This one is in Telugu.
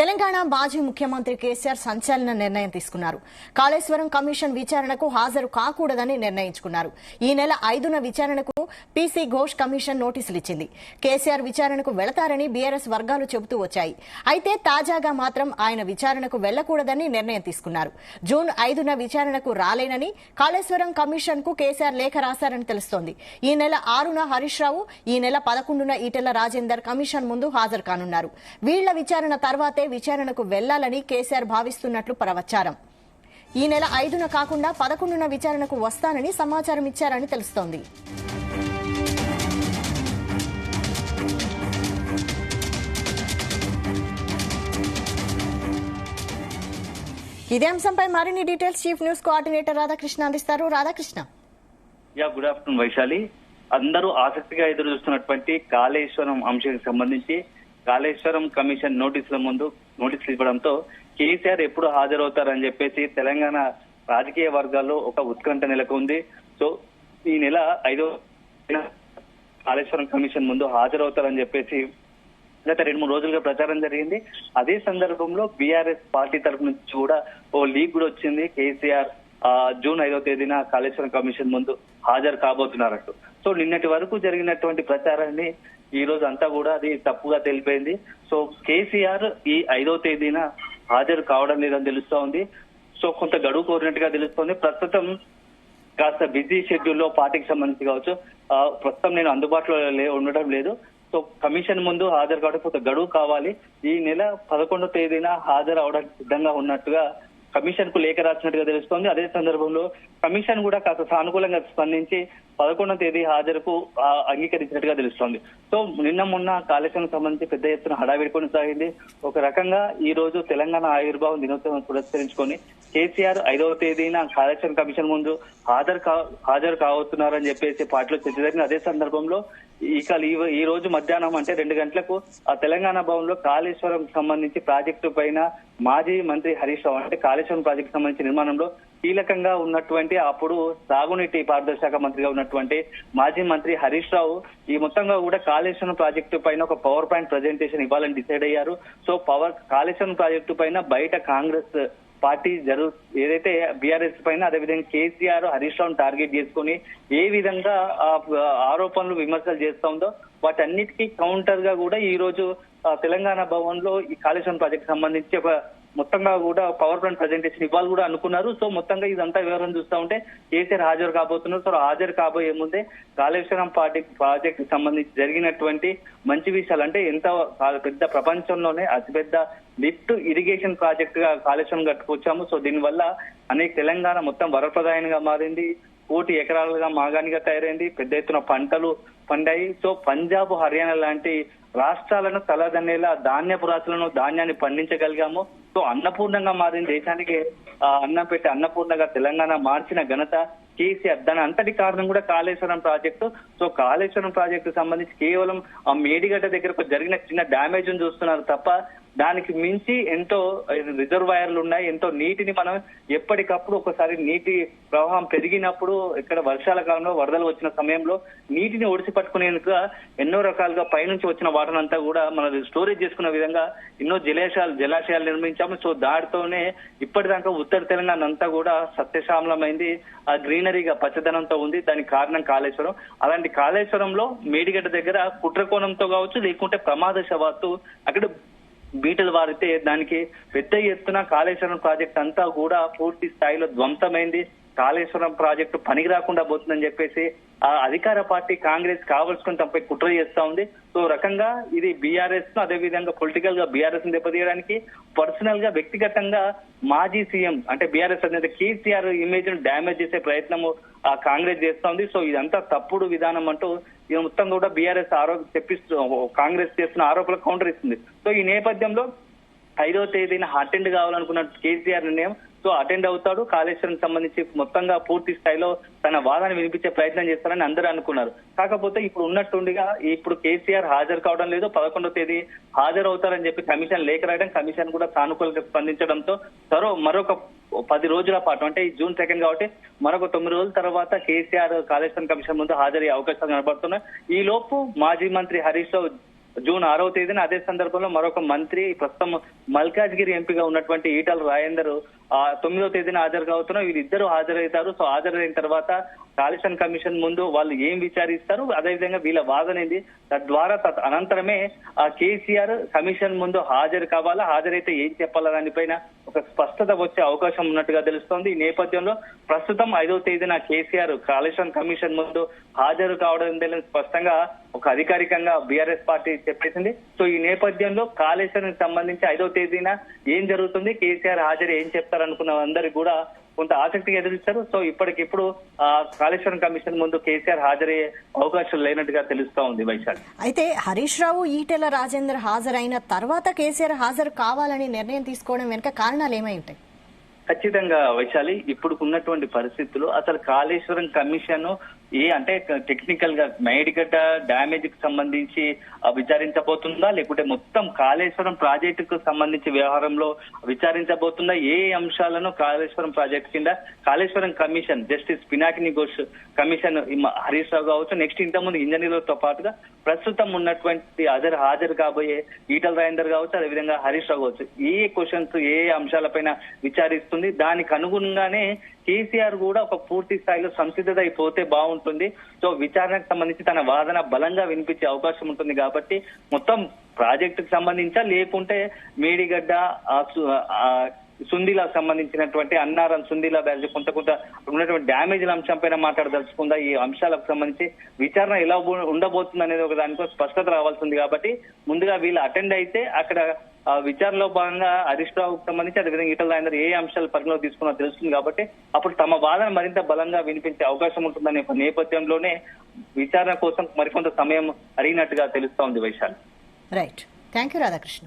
తెలంగాణ మాజీ ముఖ్యమంత్రి కేసీఆర్ సంచలన నిర్ణయం తీసుకున్నారు. కాళేశ్వరం కమిషన్ విచారణకు హాజరు కాకూడదని నిర్ణయించుకున్నారు. ఈ నెల 5న విచారణకు పీసీ ఘోష్ కమిషన్ నోటీసులు ఇచ్చింది. కేసీఆర్ విచారణకు వెళతారని బీఆర్ఎస్ వర్గాలు చెబుతూ వచ్చాయి. అయితే తాజాగా మాత్రం ఆయన విచారణకు వెళ్లకూడదని నిర్ణయం తీసుకున్నారు. జూన్ 5న విచారణకు రాలేనని కాళేశ్వరం కమిషన్ కు కేసీఆర్ లేఖ రాశారని తెలుస్తోంది. ఈ నెల 6న హరీష్ రావు, ఈ నెల 11న ఈటెల రాజేందర్ కమిషన్ ముందు హాజరు కానున్నారు. వీళ్ల విచారణ తర్వాతే విచారణకు వెళ్లాలని కేసీఆర్ భావిస్తున్నట్లు ప్రచారం. ఈ నెల 5న కాకుండా 11న విచారణకు వస్తానని సమాచారం ఇచ్చారని తెలుస్తోంది. ఇదే అంశంపై మరిన్ని details chief news coordinator Radhakrishna అందిస్తారు. రాధాకృష్ణ. Good afternoon Vaishali. అందరూ ఆసక్తిగా ఎదురు చూస్తున్నటువంటి కాళేశ్వరం అంశానికి సంబంధించి కాళేశ్వరం కమిషన్ నోటీసులు ఇవ్వడంతో కేసీఆర్ ఎప్పుడు హాజరవుతారని చెప్పేసి తెలంగాణ రాజకీయ వర్గాల్లో ఒక ఉత్కంఠ నెలకొంది. సో ఈ నెల 5వ కాళేశ్వరం కమిషన్ ముందు హాజరవుతారని చెప్పేసి గత 2-3 రోజులుగా ప్రచారం జరిగింది. అదే సందర్భంలో బీఆర్ఎస్ పార్టీ తరఫు నుంచి కూడా ఓ లీక్ కూడా వచ్చింది. కేసీఆర్ జూన్ 5వ తేదీన కాళేశ్వరం కమిషన్ ముందు హాజరు కాబోతున్నారంటూ. సో నిన్నటి వరకు జరిగినటువంటి ప్రచారాన్ని ఈ రోజు అంతా కూడా అది తప్పుగా తెలిపింది. సో కేసీఆర్ ఈ 5వ తేదీన హాజరు కావడం లేదని తెలుస్తా ఉంది. సో కొంత గడువు కోరినట్టుగా తెలుస్తోంది. ప్రస్తుతం కాస్త బిజీ షెడ్యూల్లో పార్టీకి సంబంధించి కావచ్చు, ప్రస్తుతం నేను అందుబాటులో ఉండడం లేదు. సో కమిషన్ ముందు హాజరు కావడం కొంత గడువు కావాలి. ఈ నెల 11వ తేదీన హాజరు అవడానికి సిద్ధంగా ఉన్నట్టుగా కమిషన్ కు లేఖ రాసినట్టుగా తెలుస్తోంది. అదే సందర్భంలో కమిషన్ కూడా కాస్త సానుకూలంగా స్పందించి 11వ తేదీ హాజరుకు అంగీకరించినట్టుగా తెలుస్తోంది. సో నిన్న మొన్న కాళేశ్వరం సంబంధించి పెద్ద ఎత్తున హడావిడి కొనసాగింది. ఒక రకంగా ఈ రోజు తెలంగాణ ఆవిర్భావం దినోత్సవం పురస్కరించుకొని కేసీఆర్ 5వ తేదీన కాళేశ్వరం కమిషన్ ముందు హాజరు కావస్తున్నారని చెప్పేసి పార్టీలో చర్చ జరిగింది. అదే సందర్భంలో ఇక ఈ రోజు మధ్యాహ్నం అంటే 2 గంటలకు ఆ తెలంగాణ భవన్ లో కాళేశ్వరం సంబంధించి ప్రాజెక్టు పైన మాజీ మంత్రి హరీష్ రావు అంటే కాళేశ్వరం ప్రాజెక్టు సంబంధించి నిర్మాణంలో కీలకంగా ఉన్నటువంటి అప్పుడు సాగునీటి పారుదల శాఖ మంత్రిగా ఉన్నటువంటి మాజీ మంత్రి హరీష్ రావు ఈ మొత్తంగా కూడా కాళేశ్వరం ప్రాజెక్టు పైన ఒక పవర్ పాయింట్ ప్రజెంటేషన్ ఇవ్వాలని డిసైడ్ అయ్యారు. సో కాళేశ్వరం ప్రాజెక్టు పైన బయట కాంగ్రెస్ పార్టీ ఏదైతే బీఆర్ఎస్ పైన అదేవిధంగా కేసీఆర్ హరీష్ రావును టార్గెట్ చేసుకుని ఏ విధంగా ఆరోపణలు విమర్శలు చేస్తా ఉందో వాటన్నిటికీ కౌంటర్ గా కూడా ఈ రోజు తెలంగాణ భవన్ లో ఈ కాళేశ్వరం ప్రాజెక్ట్ సంబంధించి ఒక మొత్తంగా కూడా పవర్ పాయింట్ ప్రజెంటేషన్ ఇవ్వాలి కూడా అనుకున్నారు. సో మొత్తంగా ఇదంతా వివరం చూస్తా ఉంటే కేసీఆర్ హాజరు కాబోతున్నారు. సో హాజరు కాబోయే ముందే కాళేశ్వరం ప్రాజెక్ట్ సంబంధించి జరిగినటువంటి మంచి విషయాలు అంటే ఎంత పెద్ద ప్రపంచంలోనే అతిపెద్ద లిఫ్ట్ ఇరిగేషన్ ప్రాజెక్ట్ గా కాళేశ్వరం కట్టుకొచ్చాము. సో దీనివల్ల అనేక తెలంగాణ మొత్తం వరప్రదాయంగా మారింది. 1 కోటి ఎకరాలుగా మాగానిగా తయారైంది. పెద్ద ఎత్తున పంటలు పండాయి. సో పంజాబ్, హర్యానా లాంటి రాష్ట్రాలను తలదన్నేలా ధాన్యపు రాశులను ధాన్యాన్ని పండించగలిగాము. సో అన్నపూర్ణంగా మారింది. దేశానికి అన్నం పెట్టి అన్నపూర్ణంగా తెలంగాణ మార్చిన ఘనత కేసీఆర్. దాని అంతటి కారణం కూడా Kaleshwaram project. So Kaleshwaram project సంబంధించి కేవలం ఆ మేడిగడ్డ దగ్గరకు జరిగిన చిన్న డ్యామేజ్ చూస్తున్నారు తప్ప దానికి మించి ఎంతో రిజర్వాయర్లు ఉన్నాయి. ఎంతో నీటిని మనం ఎప్పటికప్పుడు ఒకసారి నీటి ప్రవాహం పెరిగినప్పుడు ఇక్కడ వర్షాల కాలంలో వరదలు వచ్చిన సమయంలో నీటిని ఒడిసి పట్టుకునేందుకు ఎన్నో రకాలుగా పైనుంచి వచ్చిన వాటర్ అంతా కూడా మనం స్టోరేజ్ చేసుకునే విధంగా ఎన్నో జలాశయాలు నిర్మించాము. సో దాటితోనే ఇప్పటిదాకా ఉత్తర తెలంగాణ అంతా కూడా సస్యశ్యామలమైంది. ఆ గ్రీనరీగా పచ్చదనంతో ఉంది. దానికి కారణం కాళేశ్వరం. అలాంటి కాళేశ్వరంలో మేడిగడ్డ దగ్గర కుట్రకోణంతో కావచ్చు లేకుంటే ప్రమాదవశాత్తు అక్కడ బీటలు వారితే దానికి పెద్ద ఎత్తున కాళేశ్వరం ప్రాజెక్ట్ అంతా కూడా పూర్తి స్థాయిలో ధ్వంసమైంది. కాళేశ్వరం ప్రాజెక్టు పనికి రాకుండా పోతుందని చెప్పేసి ఆ అధికార పార్టీ కాంగ్రెస్ కావలసుకుని తమపై కుట్ర చేస్తా ఉంది. సో రకంగా ఇది బీఆర్ఎస్ ను అదేవిధంగా పొలిటికల్ గా బీఆర్ఎస్ ను దెబ్బతీయడానికి పర్సనల్ గా వ్యక్తిగతంగా మాజీ సీఎం అంటే బీఆర్ఎస్ అనేది కేసీఆర్ ఇమేజ్ ను డ్యామేజ్ చేసే ప్రయత్నము ఆ కాంగ్రెస్ చేస్తా ఉంది. సో ఇదంతా తప్పుడు విధానం అంటూ ఇది మొత్తం కూడా బీఆర్ఎస్ కాంగ్రెస్ చేస్తున్న ఆరోపణలకు కౌంటర్ ఇస్తుంది. సో ఈ నేపథ్యంలో 5వ తేదీన అటెండ్ కావాలనుకున్న కేసీఆర్ నిర్ణయం. సో అటెండ్ అవుతాడు. కాళేశ్వరం సంబంధించి మొత్తంగా పూర్తి స్థాయిలో తన వాదాన్ని వినిపించే ప్రయత్నం చేస్తారని అందరూ అనుకున్నారు. కాకపోతే ఇప్పుడు ఉన్నట్టుండిగా ఇప్పుడు కేసీఆర్ హాజరు కావడం లేదు. 11వ తేదీ హాజరు అవుతారని చెప్పి కమిషన్ లేఖ రాయడం, కమిషన్ కూడా సానుకూలంగా స్పందించడంతో మరొక 10 రోజుల పాటు అంటే జూన్ 2 కాబట్టి మరొక 9 రోజుల తర్వాత కేసీఆర్ కాళేశ్వరం కమిషన్ ముందు హాజరయ్యే అవకాశాలు కనబడుతున్నాయి. ఈ లోపు మాజీ మంత్రి హరీష్ రావు జూన్ 6వ తేదీన అదే సందర్భంలో మరొక మంత్రి ప్రస్తుతం మల్కాజ్గిరి ఎంపీగా ఉన్నటువంటి ఈటల రాజేందర్ 9వ తేదీన హాజరు కావుతున్నారు. వీరిద్దరూ హాజరవుతారు. సో హాజరైన తర్వాత కాళేశ్వరం కమిషన్ ముందు వాళ్ళు ఏం విచారిస్తారు, అదేవిధంగా వీళ్ళ వాదన ఏంది, తద్వారా అనంతరమే కేసీఆర్ కమిషన్ ముందు హాజరు కావాలా, హాజరైతే ఏం చెప్పాలా దానిపైన ఒక స్పష్టత వచ్చే అవకాశం ఉన్నట్టుగా తెలుస్తోంది. ఈ నేపథ్యంలో ప్రస్తుతం 5వ తేదీన కేసీఆర్ కాళేశ్వరం కమిషన్ ముందు హాజరు కావడం తెలియని స్పష్టంగా ఒక అధికారికంగా బీఆర్ఎస్ పార్టీ చెప్పేసింది. సో ఈ నేపథ్యంలో కాళేశ్వరం సంబంధించి 5వ తేదీన ఏం జరుగుతుంది, కేసీఆర్ హాజరు ఏం చెప్తారనుకున్న అందరికి కూడా కొంత ఆసక్తిగా ఎదురిస్తారు. సో ఇప్పటికిప్పుడు కాళేశ్వరం కమిషన్ ముందు కేసీఆర్ హాజరయ్యే అవకాశం లేనట్టుగా తెలుస్తా ఉంది వైశాలి. అయితే హరీష్ రావు, ఈటెల రాజేందర్ హాజరైన తర్వాత కేసీఆర్ హాజరు కావాలని నిర్ణయం తీసుకోవడం వెనుక కారణాలు ఏమై ఉంటాయి? ఖచ్చితంగా వైశాలి, ఇప్పుడు ఉన్నటువంటి పరిస్థితులు అసలు కాళేశ్వరం కమిషన్ అంటే టెక్నికల్ గా మేడిగడ్డ డ్యామేజ్ కి సంబంధించి విచారించబోతుందా, లేకుంటే మొత్తం కాళేశ్వరం ప్రాజెక్టుకు సంబంధించి వ్యవహారంలో విచారించబోతుందా, ఏ అంశాలను కాళేశ్వరం ప్రాజెక్టు కింద Kaleshwaram commission justice Pinakini Ghosh commission Harish Rao కావచ్చు, నెక్స్ట్ ఇంతకుముందు ఇంజనీర్లతో పాటుగా ప్రస్తుతం ఉన్నటువంటి హాజరు కాబోయే ఈటల రాజేందర్ కావచ్చు, అదేవిధంగా హరీష్ రావు కావచ్చు, ఏ క్వశ్చన్స్ ఏ అంశాలపైన విచారిస్తుంది, దానికి అనుగుణంగానే కేసీఆర్ కూడా ఒక పూర్తి స్థాయిలో సంసిద్ధత అయిపోతే బాగుంటుంది. సో విచారణకు సంబంధించి తన వాదన బలంగా వినిపించే అవకాశం ఉంటుంది. కాబట్టి మొత్తం ప్రాజెక్టుకు సంబంధించా, లేకుంటే మేడిగడ్డ సుందిలా సంబంధించినటువంటి అన్నారం సుందిలా బ్యారేజ్ కొంత ఉన్నటువంటి డ్యామేజ్ల అంశం పైన మాట్లాడదలుచుకుందా, ఈ అంశాలకు సంబంధించి విచారణ ఎలా ఉండబోతుంది అనేది ఒక దానికో స్పష్టత రావాల్సింది. కాబట్టి ముందుగా వీళ్ళు అటెండ్ అయితే అక్కడ విచారణలో భాగంగా హరీష్ రావుకు సంబంధించి అదేవిధంగా ఈటల రాజేందర్ ఏ అంశాలు పరిగణలో తీసుకున్నా తెలుస్తుంది. కాబట్టి అప్పుడు తమ వాదన మరింత బలంగా వినిపించే అవకాశం ఉంటుందనే నేపథ్యంలోనే విచారణ కోసం మరికొంత సమయం అడిగినట్టుగా తెలుస్తా ఉంది Vaishali. Right, thank you Radhakrishna.